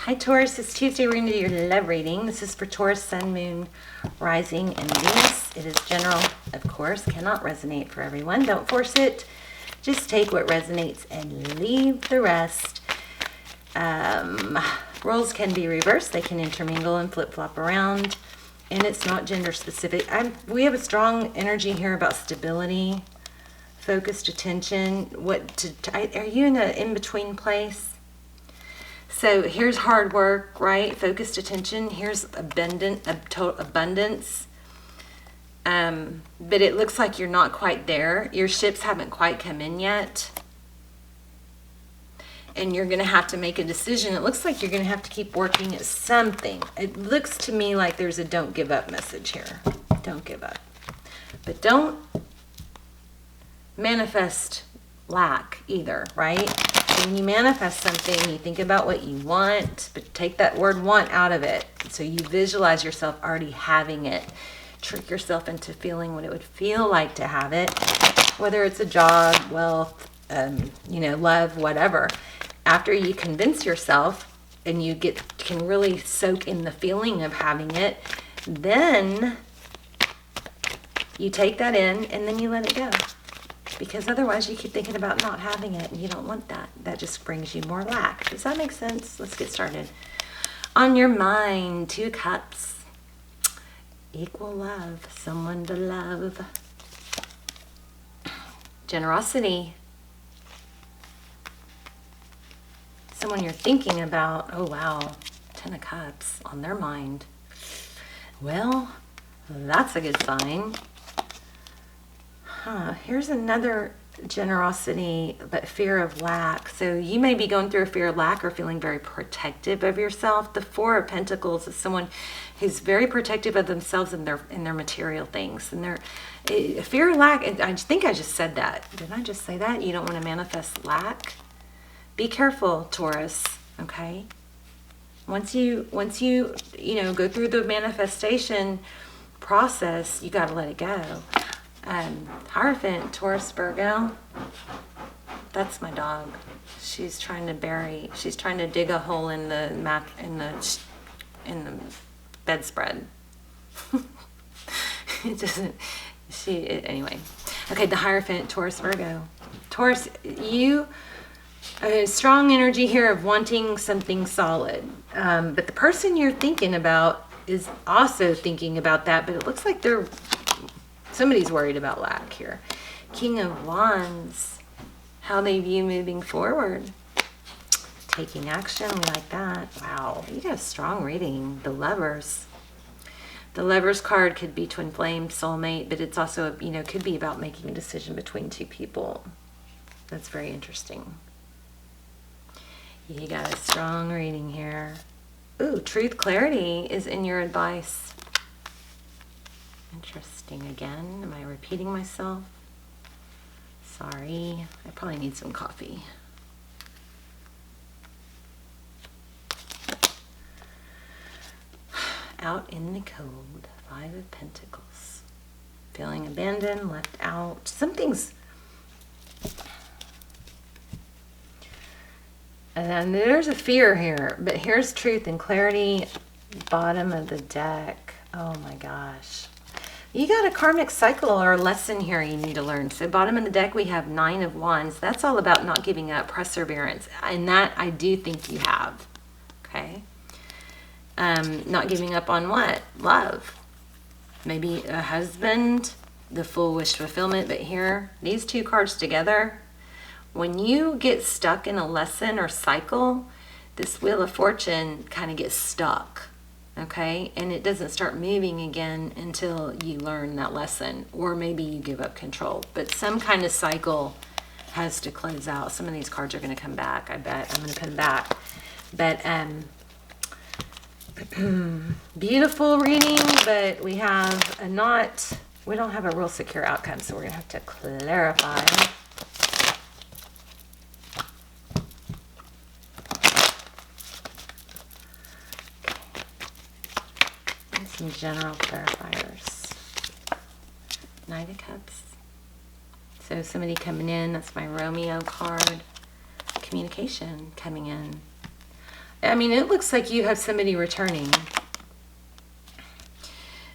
Hi Taurus, it's Tuesday. We're going to do your love reading. This is for Taurus, Sun, Moon, Rising, and Venus. It is general, of course, cannot resonate for everyone. Don't force it. Just take what resonates and leave the rest. Roles can be reversed. They can intermingle and flip-flop around. And it's not gender specific. We have a strong energy here about stability, focused attention. Are you in an in-between place? So here's hard work, right? Focused attention. Here's abundance. But it looks like you're not quite there. Your ships haven't quite come in yet. And you're going to have to make a decision. It looks like you're going to have to keep working at something. It looks to me like there's a don't give up message here. Don't give up. But don't manifest lack either, right? When you manifest something, you think about what you want, but take that word want out of it. So you visualize yourself already having it. Trick yourself into feeling what it would feel like to have it, whether it's a job, wealth, love, whatever. After you convince yourself and you can really soak in the feeling of having it, then you take that in and then you let it go. Because otherwise you keep thinking about not having it and you don't want that. That just brings you more lack. Does that make sense? Let's get started. On your mind, 2 cups. Equal love, someone to love. Generosity. Someone you're thinking about. Oh wow, 10 of cups on their mind. Well, that's a good sign. Here's another generosity, but fear of lack. So you may be going through a fear of lack or feeling very protective of yourself. The 4 of Pentacles is someone who's very protective of themselves and their material things. And their fear of lack, and I think I just said that. Did I just say that? You don't want to manifest lack? Be careful, Taurus, okay? Once you go through the manifestation process, you got to let it go. Hierophant, Taurus, Virgo. That's my dog. She's trying to dig a hole in the bedspread. Anyway. Okay, the Hierophant, Taurus, Virgo. Taurus, you strong energy here of wanting something solid. But the person you're thinking about is also thinking about that, but it looks like somebody's worried about lack here. King of Wands, how they view moving forward. Taking action, we like that. Wow, you got a strong reading. The Lovers. The Lovers card could be twin flame, soulmate, but it's also, could be about making a decision between 2 people. That's very interesting. You got a strong reading here. Ooh, truth, clarity is in your advice. Interesting again. Am I repeating myself? Sorry. I probably need some coffee. Out in the cold. 5 of Pentacles. Feeling abandoned, left out. Something's... And there's a fear here. But here's truth and clarity. Bottom of the deck. Oh my gosh. You got a karmic cycle or a lesson here you need to learn. So bottom of the deck, we have 9 of Wands. That's all about not giving up, perseverance. And that I do think you have. Okay. Not giving up on what? Love. Maybe a husband, the full wish fulfillment. But here, these 2 cards together, when you get stuck in a lesson or cycle, this Wheel of Fortune kind of gets stuck. Okay, and it doesn't start moving again until you learn that lesson, or maybe you give up control. But some kind of cycle has to close out. Some of these cards are going to come back. I bet I'm going to put them back. But beautiful reading, but we have we don't have a real secure outcome, so we're going to have to clarify. Some general clarifiers. Knight of Cups. So somebody coming in, that's my Romeo card. Communication coming in. I mean, it looks like you have somebody returning.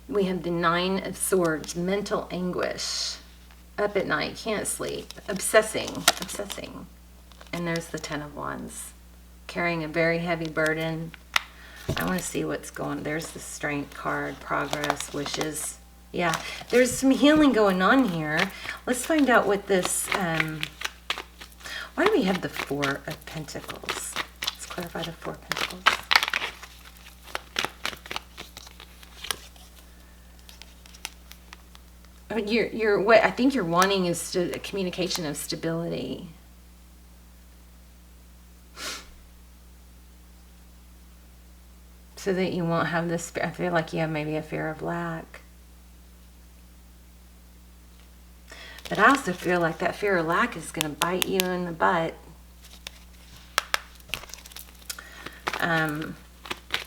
We have the Nine of Swords, mental anguish, up at night, can't sleep, obsessing. And there's the Ten of Wands, carrying a very heavy burden. I want to see what's going on. There's the Strength card, progress, wishes. Yeah, there's some healing going on here. Let's find out what this, why do we have the Four of Pentacles? Let's clarify the Four of Pentacles. What I think you're wanting is a communication of stability. So that you won't have this, I feel like you have maybe a fear of lack. But I also feel like that fear of lack is going to bite you in the butt.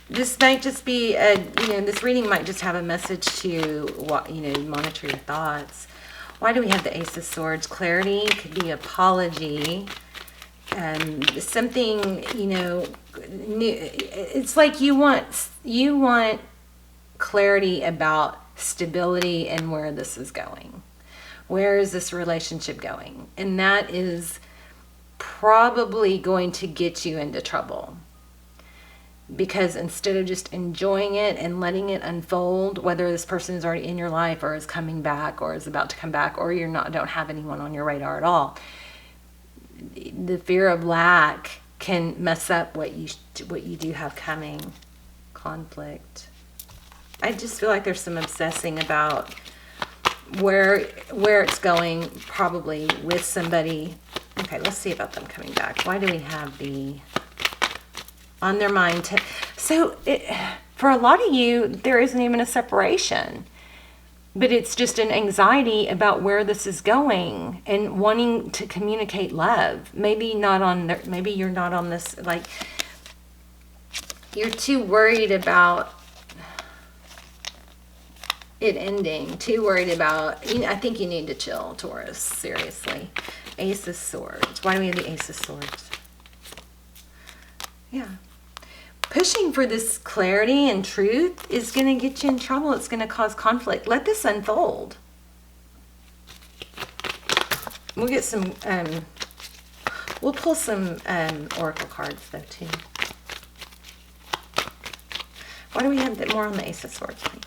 This might just be this reading might just have a message to, monitor your thoughts. Why do we have the Ace of Swords? Clarity could be apology. Something, new. It's like you want clarity about stability and where this is going. Where is this relationship going? And that is probably going to get you into trouble. Because instead of just enjoying it and letting it unfold, whether this person is already in your life or is coming back or is about to come back, or don't have anyone on your radar at all, the fear of lack can mess up what you do have coming. Conflict. I just feel like there's some obsessing about where it's going, probably with somebody. Okay, let's see about them coming back. Why do we have the on their mind? For a lot of you, there isn't even a separation, but it's just an anxiety about where this is going and wanting to communicate love. Maybe maybe you're not on this, like, you're too worried about it ending, too worried about, I think you need to chill, Taurus, seriously. Ace of Swords. Why do we have the Ace of Swords? Yeah. Pushing for this clarity and truth is going to get you in trouble. It's going to cause conflict. Let this unfold. We'll get some, we'll pull some oracle cards though too. Why do we have more on the Ace of Swords, please?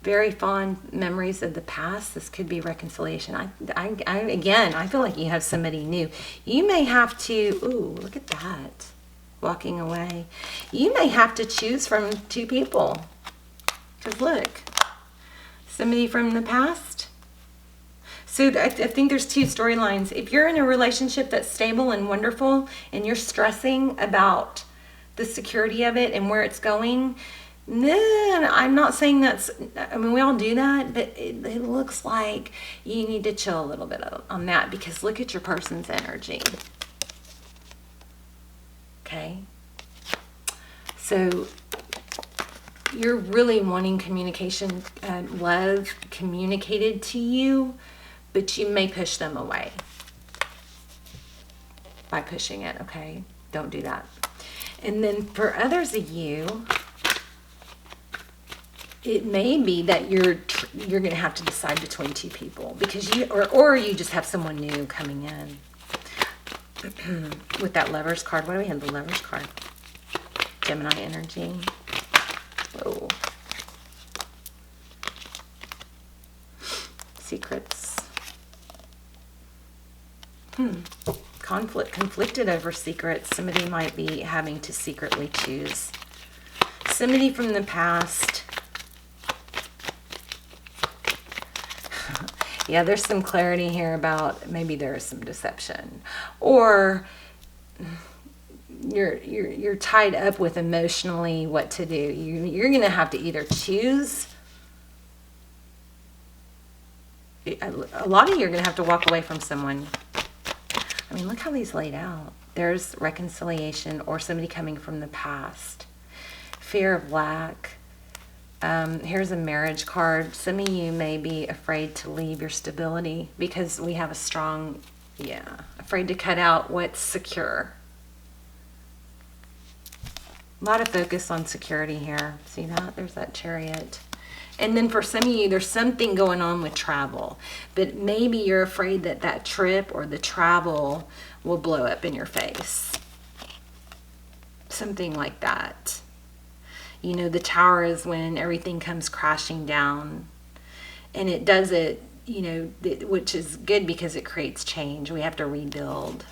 Very fond memories of the past. This could be reconciliation. Again, I feel like you have somebody new. You may have to, ooh, look at that. Walking away. You may have to choose from two people. Because look, somebody from the past. So I think there's two storylines. If you're in a relationship that's stable and wonderful and you're stressing about the security of it and where it's going, then I'm not saying we all do that, but it looks like you need to chill a little bit on that, because look at your person's energy. Okay? So you're really wanting communication, love communicated to you, but you may push them away by pushing it, okay? Don't do that. And then for others of you, it may be that you're going to have to decide between two people, because or you just have someone new coming in. With that Lovers card, why do we have the Lovers card? Gemini energy. Whoa. Secrets. Conflicted over secrets. Somebody might be having to secretly choose. Somebody from the past. Yeah, there's some clarity here about maybe there is some deception, or you're tied up with emotionally what to do. You're going to have to either choose. A lot of you are going to have to walk away from someone. I mean, look how these laid out. There's reconciliation or somebody coming from the past. Fear of lack. Here's a marriage card. Some of you may be afraid to leave your stability because we have a strong Yeah, afraid to cut out what's secure. A lot of focus on security here. See that? There's that Chariot. And then for some of you, there's something going on with travel. But maybe you're afraid that that trip or the travel will blow up in your face. Something like that. You know, the Tower is when everything comes crashing down. And it does it, you know, which is good because it creates change. We have to rebuild.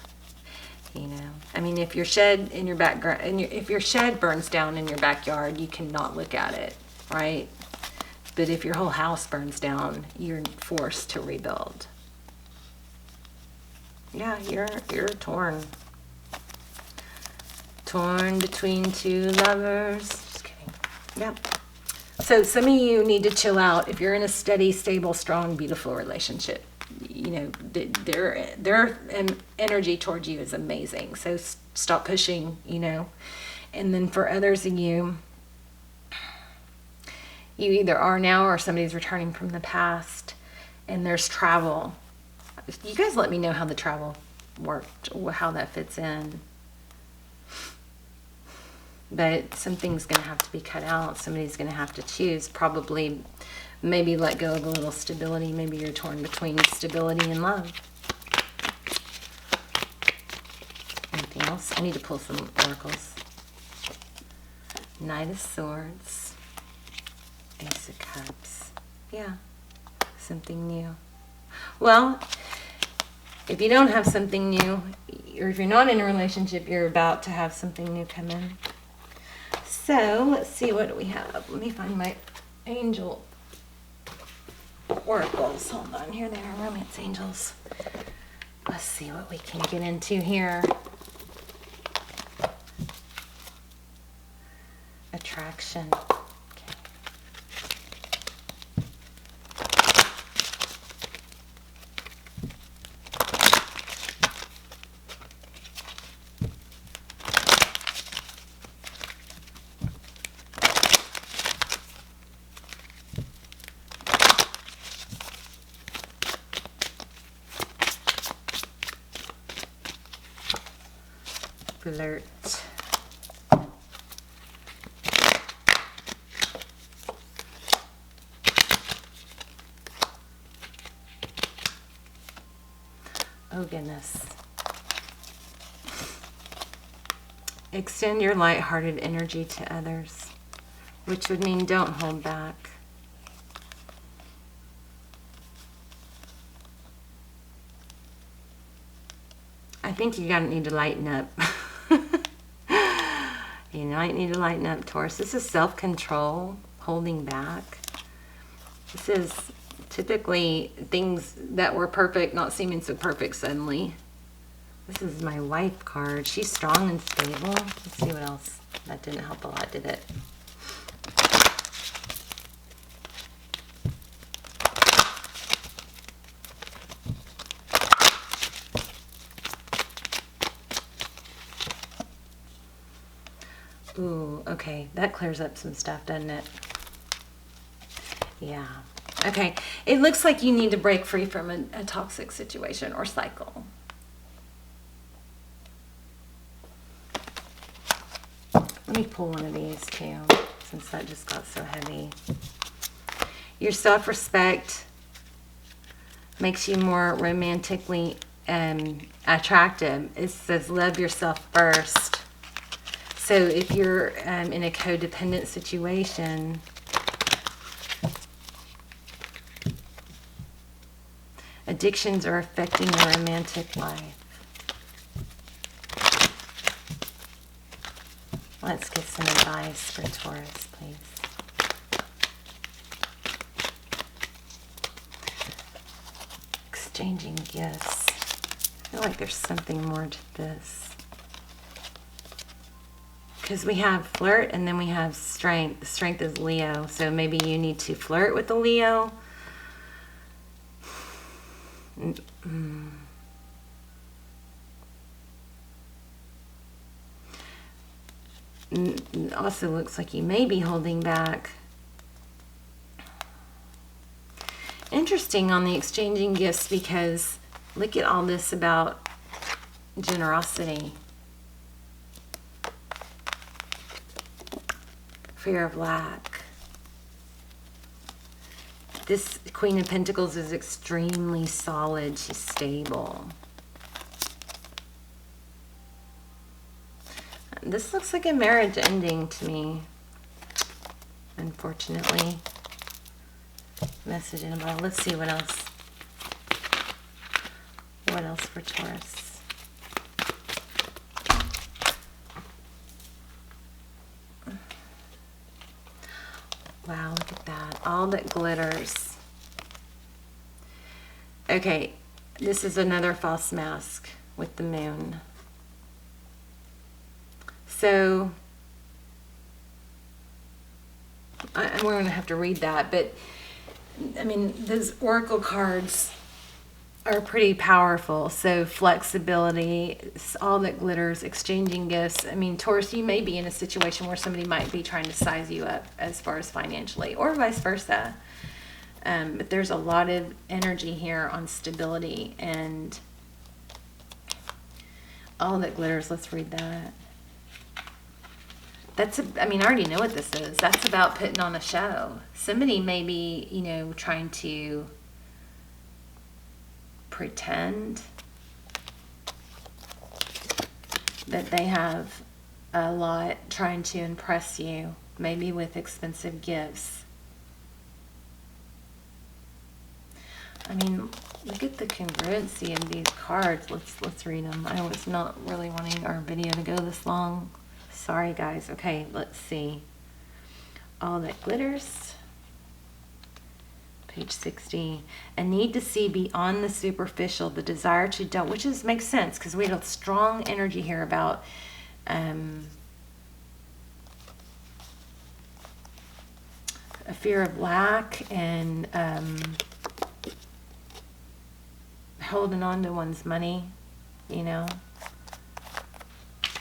You know, I mean, if your shed in your background, and if your shed burns down in your backyard, you cannot look at it, right? But if your whole house burns down, you're forced to rebuild. Yeah, you're torn. Torn between two lovers. Just kidding. Yep. So some of you need to chill out if you're in a steady, stable, strong, beautiful relationship. You know, their energy towards you is amazing. So stop pushing, you know. And then for others of you, you either are now or somebody's returning from the past, and there's travel. You guys let me know how the travel worked, how that fits in. But something's going to have to be cut out. Somebody's going to have to choose. Probably, maybe let go of a little stability. Maybe you're torn between stability and love. Anything else? I need to pull some oracles. Knight of Swords. Ace of Cups. Yeah, something new. Well, if you don't have something new, or if you're not in a relationship, you're about to have something new come in. So, let's see, what do we have? Let me find my angel oracles. Hold on, here they are, romance angels. Let's see what we can get into here. Attraction. Flirt. Oh goodness. Extend your lighthearted energy to others, which would mean don't hold back. I think you gotta need to lighten up. You might need to lighten up, Taurus. This is self-control, holding back. This is typically things that were perfect not seeming so perfect suddenly. This is my wife card. She's strong and stable. Let's see what else. That didn't help a lot, did it? Ooh, okay. That clears up some stuff, doesn't it? Yeah. Okay. It looks like you need to break free from a toxic situation or cycle. Let me pull one of these too, since that just got so heavy. Your self-respect makes you more romantically attractive. It says love yourself first. So if you're in a codependent situation, addictions are affecting your romantic life. Let's get some advice for Taurus, please. Exchanging gifts. I feel like there's something more to this. Because we have flirt and then we have strength. The strength is Leo. So maybe you need to flirt with the Leo. It also looks like you may be holding back. Interesting on the exchanging gifts, because Look at all this about generosity. Fear of lack. This Queen of Pentacles is extremely solid. She's stable. This looks like a marriage ending to me, unfortunately. Message in a bottle. Let's see what else. What else for Taurus? Wow, look at that. All that glitters. Okay, this is another false mask with the moon. So, we're going to have to read that, but I mean, those oracle cards are pretty powerful. So flexibility, all that glitters, exchanging gifts. I mean, Taurus, you may be in a situation where somebody might be trying to size you up as far as financially, or vice versa. But there's a lot of energy here on stability and all that glitters. Let's read that. I mean, I already know what this is. That's about putting on a show. Somebody may be, you know, trying to pretend that they have a lot, trying to impress you, maybe with expensive gifts. I mean, look at the congruency of these cards. Let's read them. I was not really wanting our video to go this long. Sorry, guys. Okay, let's see. All that glitters. Page 60. A need to see beyond the superficial, the desire to don't, which makes sense because we have a strong energy here about a fear of lack and holding on to one's money, you know.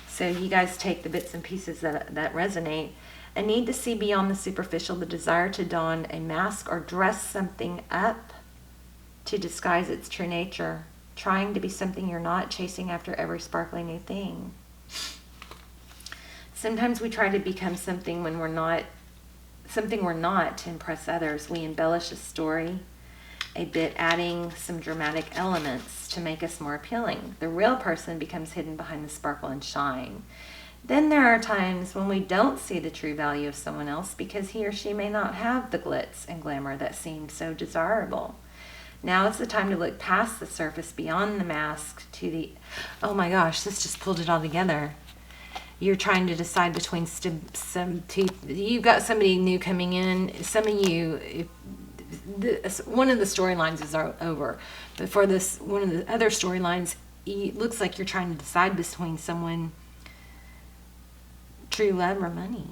So you guys take the bits and pieces that resonate. A need to see beyond the superficial, the desire to don a mask or dress something up to disguise its true nature, trying to be something you're not, chasing after every sparkling new thing. Sometimes we try to become something when we're not, to impress others. We embellish a story a bit, adding some dramatic elements to make us more appealing. The real person becomes hidden behind the sparkle and shine. Then there are times when we don't see the true value of someone else because he or she may not have the glitz and glamour that seemed so desirable. Now it's the time to look past the surface, beyond the mask, to the... Oh my gosh, this just pulled it all together. You're trying to decide between you've got somebody new coming in. Some of you... one of the storylines is over, but for this, one of the other storylines, it looks like you're trying to decide between someone, true love or money,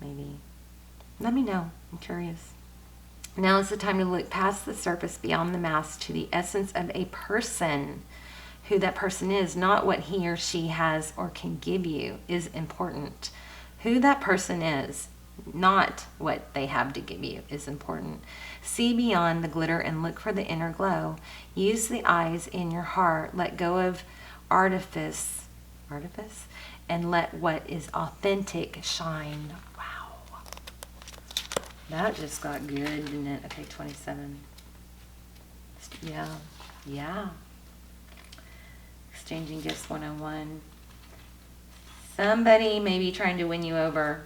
maybe. Let me know. I'm curious. Now is the time to look past the surface, beyond the mask, to the essence of a person. Who that person is, not what he or she has or can give you, is important. Who that person is, not what they have to give you, is important. See beyond the glitter and look for the inner glow. Use the eyes in your heart. Let go of artifice, and let what is authentic shine. Wow. That just got good, didn't it? Okay, 27. Yeah. Exchanging gifts 101. Somebody may be trying to win you over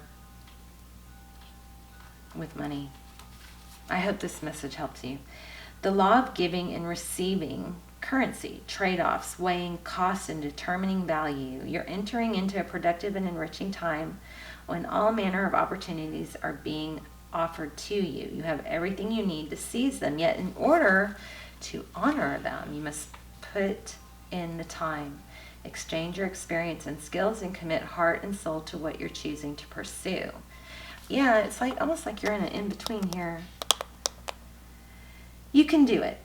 with money. I hope this message helps you. The law of giving and receiving, currency, trade-offs, weighing costs and determining value. You're entering into a productive and enriching time when all manner of opportunities are being offered to you. You have everything you need to seize them, yet in order to honor them, you must put in the time. Exchange your experience and skills and commit heart and soul to what you're choosing to pursue. Yeah, it's like almost like you're in an in-between here. You can do it.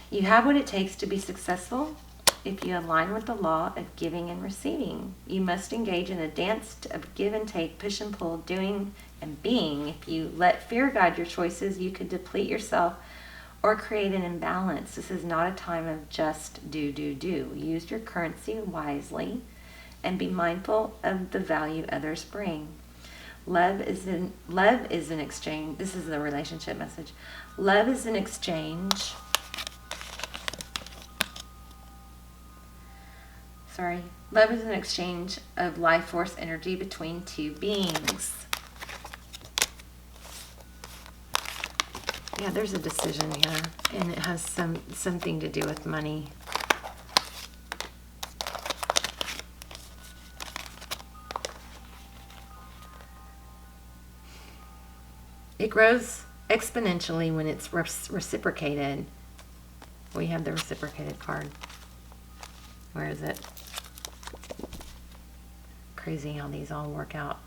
You have what it takes to be successful if you align with the law of giving and receiving. You must engage in a dance of give and take, push and pull, doing and being. If you let fear guide your choices, you could deplete yourself or create an imbalance. This is not a time of just do. Use your currency wisely and be mindful of the value others bring. Love is an exchange. This is the relationship message. Love is an exchange. Love is an exchange of life force energy between two beings. Yeah, there's a decision here, and it has something to do with money. It grows exponentially when it's reciprocated. We have the reciprocated card. Where is it? Crazy how these all work out.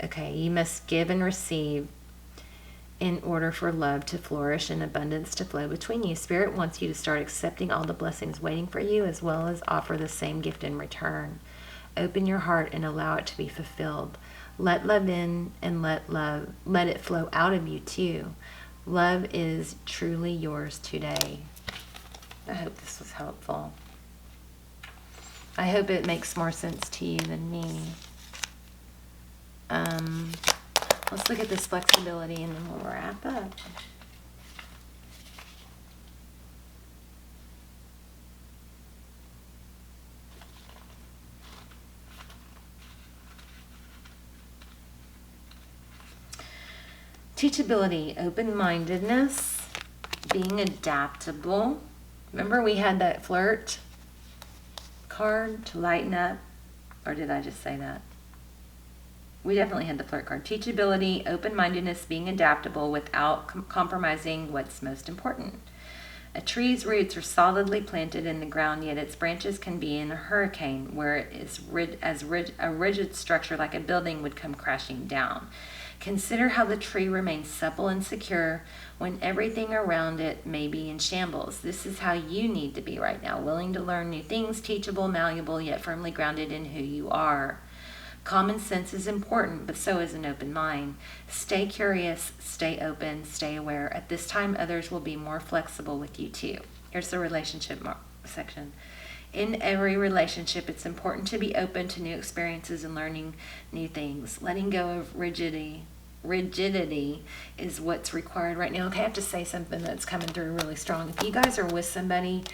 Okay, you must give and receive in order for love to flourish and abundance to flow between you. Spirit wants you to start accepting all the blessings waiting for you, as well as offer the same gift in return. Open your heart and allow it to be fulfilled. Let love in and let it flow out of you too. Love is truly yours today. I hope this was helpful. I hope it makes more sense to you than me. Let's look at this flexibility and then we'll wrap up. Teachability, open-mindedness, being adaptable. Remember we had that flirt card to lighten up? Or did I just say that? We definitely had the flirt card. Teachability, open-mindedness, being adaptable without compromising what's most important. A tree's roots are solidly planted in the ground, yet its branches can be in a hurricane, where it is a rigid structure like a building would come crashing down. Consider how the tree remains supple and secure when everything around it may be in shambles. This is how you need to be right now, willing to learn new things, teachable, malleable, yet firmly grounded in who you are. Common sense is important, but so is an open mind. Stay curious, stay open, stay aware. At this time, others will be more flexible with you too. Here's the relationship section. In every relationship, it's important to be open to new experiences and learning new things. Letting go of rigidity is what's required right now. Okay, I have to say something that's coming through really strong. If you guys are with somebody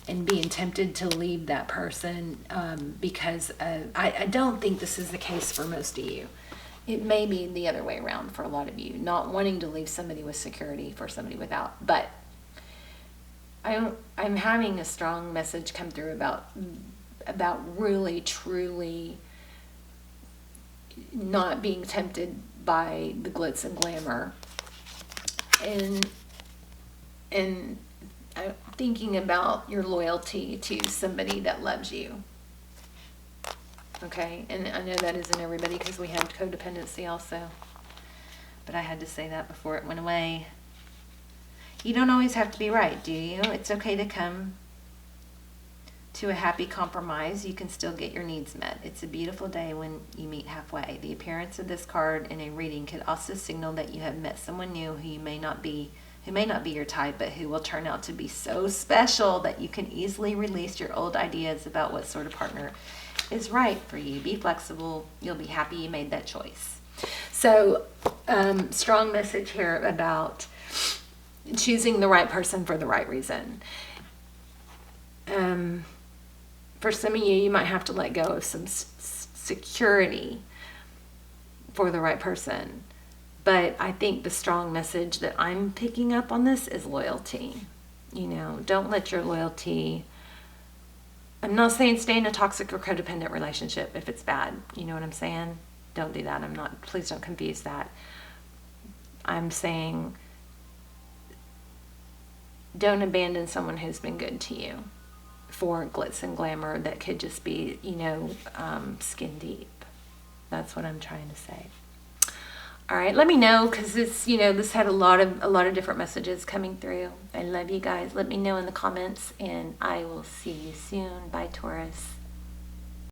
and being tempted to leave that person because I don't think this is the case for most of you. It may be the other way around for a lot of you, not wanting to leave somebody with security for somebody without. But I'm having a strong message come through about really, truly not being tempted by the glitz and glamour, and thinking about your loyalty to somebody that loves you. Okay, and I know that isn't everybody because we had codependency also, but I had to say that before it went away. You don't always have to be right, do you? It's okay to come to a happy compromise. You can still get your needs met. It's a beautiful day when you meet halfway. The appearance of this card in a reading could also signal that you have met someone new who may not be your type, but who will turn out to be so special that you can easily release your old ideas about what sort of partner is right for you. Be flexible. You'll be happy you made that choice. So, strong message here about choosing the right person for the right reason. For some of you, you might have to let go of some security for the right person. But I think the strong message that I'm picking up on this is loyalty. You know, don't let your loyalty... I'm not saying stay in a toxic or codependent relationship if it's bad. You know what I'm saying? Don't do that. Please don't confuse that. I'm saying don't abandon someone who's been good to you for glitz and glamour that could just be, skin deep. That's what I'm trying to say. All right, let me know, because this had a lot of different messages coming through. I love you guys. Let me know in the comments, and I will see you soon. Bye, Taurus.